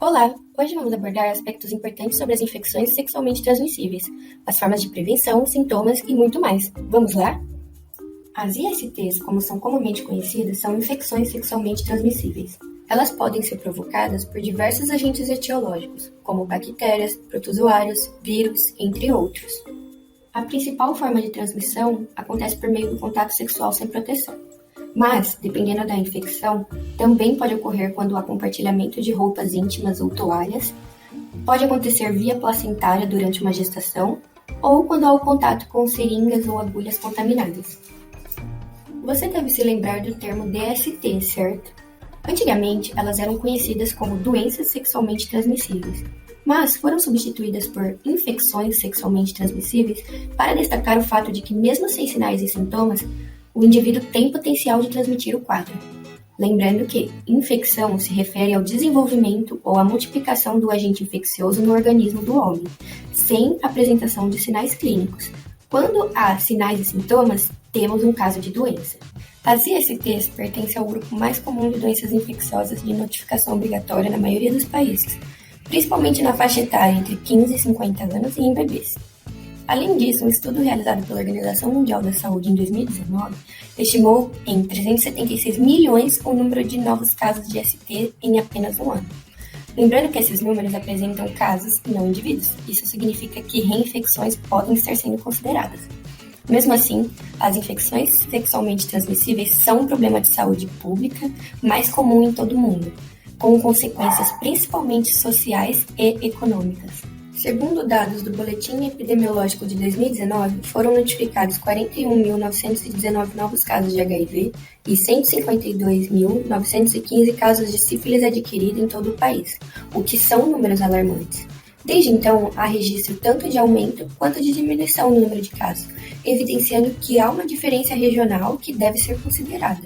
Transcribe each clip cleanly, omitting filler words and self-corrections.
Olá! Hoje vamos abordar aspectos importantes sobre as infecções sexualmente transmissíveis, as formas de prevenção, sintomas e muito mais. Vamos lá? As ISTs, como são comumente conhecidas, são infecções sexualmente transmissíveis. Elas podem ser provocadas por diversos agentes etiológicos, como bactérias, protozoários, vírus, entre outros. A principal forma de transmissão acontece por meio do contato sexual sem proteção. Mas, dependendo da infecção, também pode ocorrer quando há compartilhamento de roupas íntimas ou toalhas, pode acontecer via placentária durante uma gestação ou quando há o contato com seringas ou agulhas contaminadas. Você deve se lembrar do termo DST, certo? Antigamente, elas eram conhecidas como doenças sexualmente transmissíveis, mas foram substituídas por infecções sexualmente transmissíveis para destacar o fato de que, mesmo sem sinais e sintomas, o indivíduo tem potencial de transmitir o quadro. Lembrando que infecção se refere ao desenvolvimento ou à multiplicação do agente infeccioso no organismo do homem, sem apresentação de sinais clínicos. Quando há sinais e sintomas, temos um caso de doença. As ISTs pertencem ao grupo mais comum de doenças infecciosas de notificação obrigatória na maioria dos países, principalmente na faixa etária entre 15 e 50 anos e em bebês. Além disso, um estudo realizado pela Organização Mundial da Saúde em 2019 estimou em 376 milhões o número de novos casos de ST em apenas um ano. Lembrando que esses números apresentam casos e não indivíduos. Isso significa que reinfecções podem estar sendo consideradas. Mesmo assim, as infecções sexualmente transmissíveis são um problema de saúde pública mais comum em todo o mundo, com consequências principalmente sociais e econômicas. Segundo dados do Boletim Epidemiológico de 2019, foram notificados 41.919 novos casos de HIV e 152.915 casos de sífilis adquirida em todo o país, o que são números alarmantes. Desde então, há registro tanto de aumento quanto de diminuição no número de casos, evidenciando que há uma diferença regional que deve ser considerada.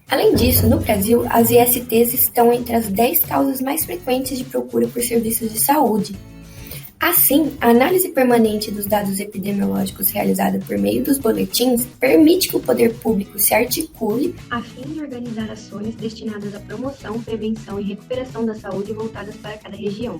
Além disso, no Brasil, as ISTs estão entre as 10 causas mais frequentes de procura por serviços de saúde. Assim, a análise permanente dos dados epidemiológicos realizada por meio dos boletins permite que o poder público se articule a fim de organizar ações destinadas à promoção, prevenção e recuperação da saúde voltadas para cada região.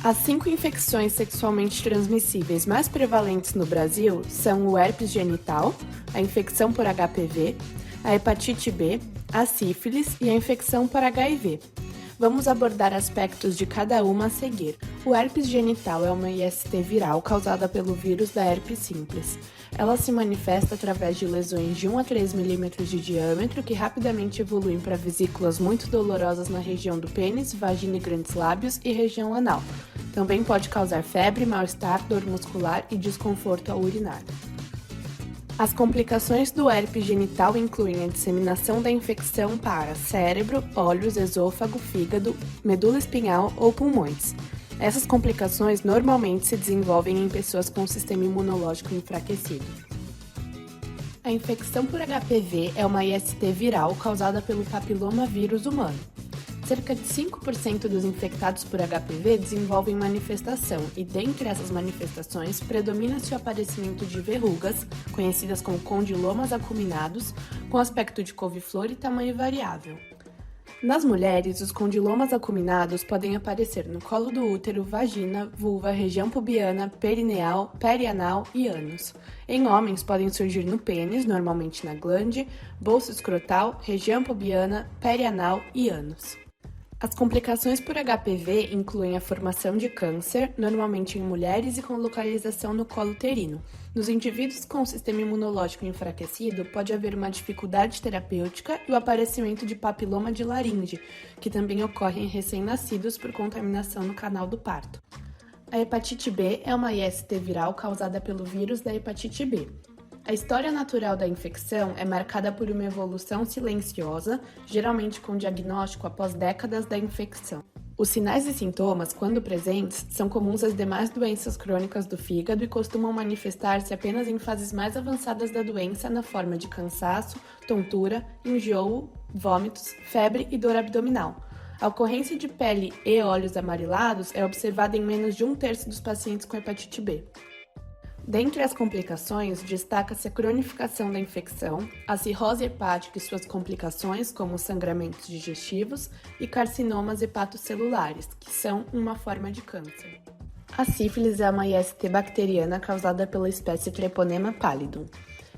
As 5 infecções sexualmente transmissíveis mais prevalentes no Brasil são o herpes genital, a infecção por HPV, a hepatite B, a sífilis e a infecção por HIV. Vamos abordar aspectos de cada uma a seguir. O herpes genital é uma IST viral causada pelo vírus da herpes simples. Ela se manifesta através de lesões de 1 a 3 milímetros de diâmetro que rapidamente evoluem para vesículas muito dolorosas na região do pênis, vagina e grandes lábios e região anal. Também pode causar febre, mal-estar, dor muscular e desconforto ao urinar. As complicações do herpes genital incluem a disseminação da infecção para cérebro, olhos, esôfago, fígado, medula espinhal ou pulmões. Essas complicações normalmente se desenvolvem em pessoas com sistema imunológico enfraquecido. A infecção por HPV é uma IST viral causada pelo papilomavírus humano. Cerca de 5% dos infectados por HPV desenvolvem manifestação e, dentre essas manifestações, predomina-se o aparecimento de verrugas, conhecidas como condilomas acuminados, com aspecto de couve-flor e tamanho variável. Nas mulheres, os condilomas acuminados podem aparecer no colo do útero, vagina, vulva, região pubiana, perineal, perianal e ânus. Em homens, podem surgir no pênis, normalmente na glande, bolsa escrotal, região pubiana, perianal e ânus. As complicações por HPV incluem a formação de câncer, normalmente em mulheres e com localização no colo uterino. Nos indivíduos com o sistema imunológico enfraquecido, pode haver uma dificuldade terapêutica e o aparecimento de papiloma de laringe, que também ocorre em recém-nascidos por contaminação no canal do parto. A hepatite B é uma IST viral causada pelo vírus da hepatite B. A história natural da infecção é marcada por uma evolução silenciosa, geralmente com diagnóstico após décadas da infecção. Os sinais e sintomas, quando presentes, são comuns às demais doenças crônicas do fígado e costumam manifestar-se apenas em fases mais avançadas da doença na forma de cansaço, tontura, enjoo, vômitos, febre e dor abdominal. A ocorrência de pele e olhos amarelados é observada em menos de 1/3 dos pacientes com hepatite B. Dentre as complicações, destaca-se a cronificação da infecção, a cirrose hepática e suas complicações, como sangramentos digestivos e carcinomas hepatocelulares, que são uma forma de câncer. A sífilis é uma IST bacteriana causada pela espécie Treponema pallidum.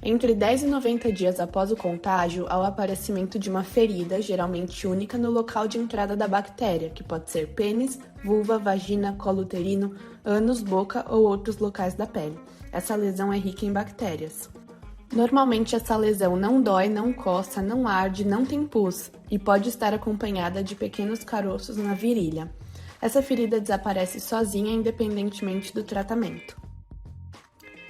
Entre 10 e 90 dias após o contágio, há o aparecimento de uma ferida, geralmente única, no local de entrada da bactéria, que pode ser pênis, vulva, vagina, colo uterino, ânus, boca ou outros locais da pele. Essa lesão é rica em bactérias. Normalmente essa lesão não dói, não coça, não arde, não tem pus e pode estar acompanhada de pequenos caroços na virilha. Essa ferida desaparece sozinha independentemente do tratamento.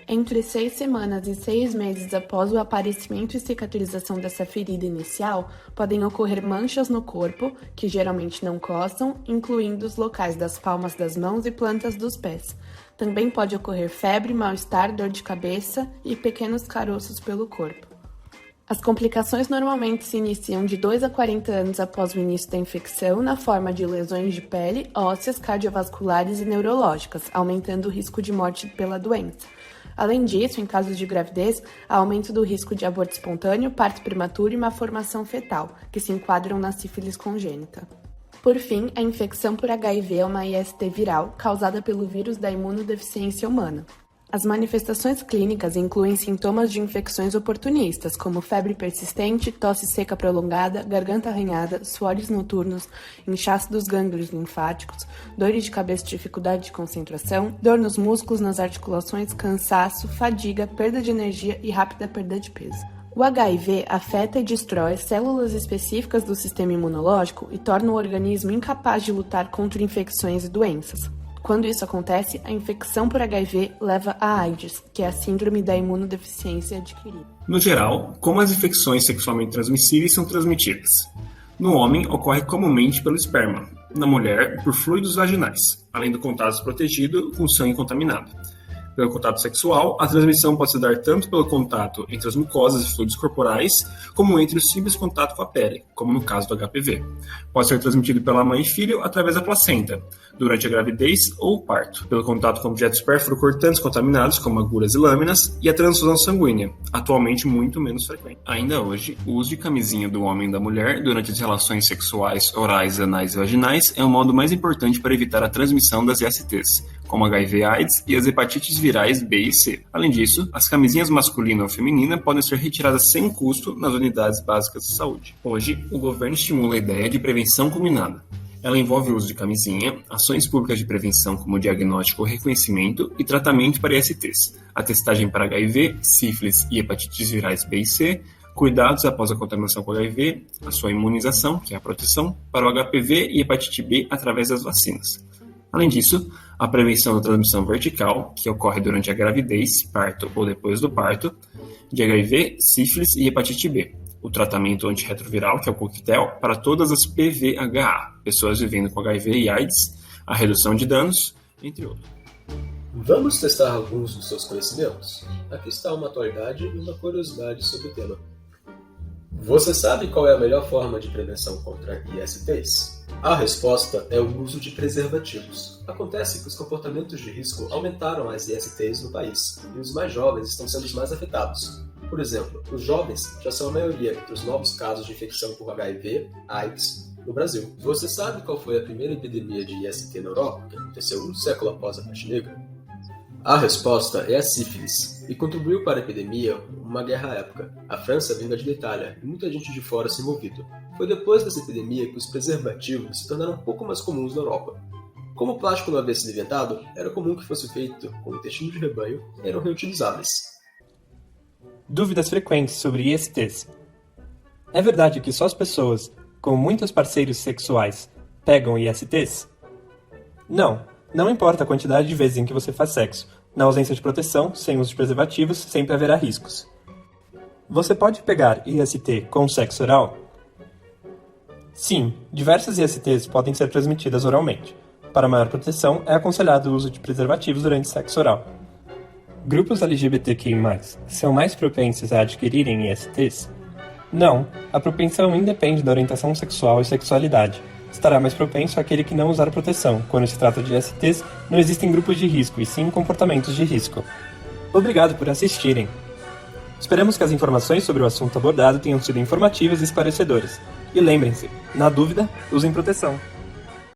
Entre 6 semanas e 6 meses após o aparecimento e cicatrização dessa ferida inicial, podem ocorrer manchas no corpo, que geralmente não coçam, incluindo os locais das palmas das mãos e plantas dos pés. Também pode ocorrer febre, mal-estar, dor de cabeça e pequenos caroços pelo corpo. As complicações normalmente se iniciam de 2 a 40 anos após o início da infecção, na forma de lesões de pele, ósseas, cardiovasculares e neurológicas, aumentando o risco de morte pela doença. Além disso, em casos de gravidez, há aumento do risco de aborto espontâneo, parto prematuro e malformação fetal, que se enquadram na sífilis congênita. Por fim, a infecção por HIV é uma IST viral causada pelo vírus da imunodeficiência humana. As manifestações clínicas incluem sintomas de infecções oportunistas, como febre persistente, tosse seca prolongada, garganta arranhada, suores noturnos, inchaço dos gânglios linfáticos, dores de cabeça e dificuldade de concentração, dor nos músculos, nas articulações, cansaço, fadiga, perda de energia e rápida perda de peso. O HIV afeta e destrói células específicas do sistema imunológico e torna o organismo incapaz de lutar contra infecções e doenças. Quando isso acontece, a infecção por HIV leva à AIDS, que é a síndrome da imunodeficiência adquirida. No geral, como as infecções sexualmente transmissíveis são transmitidas? No homem, ocorre comumente pelo esperma. Na mulher, por fluidos vaginais, além do contato desprotegido com sangue contaminado. Pelo contato sexual, a transmissão pode se dar tanto pelo contato entre as mucosas e fluidos corporais, como entre o simples contato com a pele, como no caso do HPV. Pode ser transmitido pela mãe e filho através da placenta, durante a gravidez ou o parto, pelo contato com objetos pérfuro-cortantes contaminados, como agulhas e lâminas, e a transfusão sanguínea, atualmente muito menos frequente. Ainda hoje, o uso de camisinha do homem e da mulher durante as relações sexuais, orais, anais e vaginais é o modo mais importante para evitar a transmissão das ISTs, como HIV/AIDS e as hepatites virais B e C. Além disso, as camisinhas masculina ou feminina podem ser retiradas sem custo nas unidades básicas de saúde. Hoje, o governo estimula a ideia de prevenção combinada. Ela envolve o uso de camisinha, ações públicas de prevenção como diagnóstico ou reconhecimento e tratamento para ISTs, a testagem para HIV, sífilis e hepatites virais B e C, cuidados após a contaminação com HIV, a sua imunização, que é a proteção, para o HPV e hepatite B através das vacinas. Além disso, a prevenção da transmissão vertical, que ocorre durante a gravidez, parto ou depois do parto, de HIV, sífilis e hepatite B. O tratamento antirretroviral, que é o coquetel, para todas as PVHA, pessoas vivendo com HIV e AIDS, a redução de danos, entre outros. Vamos testar alguns dos seus conhecimentos? Aqui está uma atualidade e uma curiosidade sobre o tema. Você sabe qual é a melhor forma de prevenção contra ISTs? A resposta é o uso de preservativos. Acontece que os comportamentos de risco aumentaram as ISTs no país, e os mais jovens estão sendo os mais afetados. Por exemplo, os jovens já são a maioria entre os novos casos de infecção por HIV, AIDS, no Brasil. Você sabe qual foi a primeira epidemia de IST na Europa, que aconteceu um século após a Peste Negra? A resposta é a sífilis, e contribuiu para a epidemia uma guerra à época. A França vinda da Itália, e muita gente de fora se envolvida. Foi depois dessa epidemia que os preservativos se tornaram um pouco mais comuns na Europa. Como o plástico não havia sido inventado, era comum que fosse feito com intestino de rebanho e eram reutilizáveis. Dúvidas frequentes sobre ISTs. É verdade que só as pessoas com muitos parceiros sexuais pegam ISTs? Não importa a quantidade de vezes em que você faz sexo. Na ausência de proteção, sem uso de preservativos, sempre haverá riscos. Você pode pegar IST com sexo oral? Sim, diversas ISTs podem ser transmitidas oralmente. Para maior proteção, é aconselhado o uso de preservativos durante sexo oral. Grupos LGBTQI+, são mais propensos a adquirirem ISTs? Não, a propensão independe da orientação sexual e sexualidade. Estará mais propenso àquele que não usar proteção. Quando se trata de ISTs, não existem grupos de risco, e sim comportamentos de risco. Obrigado por assistirem. Esperamos que as informações sobre o assunto abordado tenham sido informativas e esclarecedoras. E lembrem-se, na dúvida, usem proteção.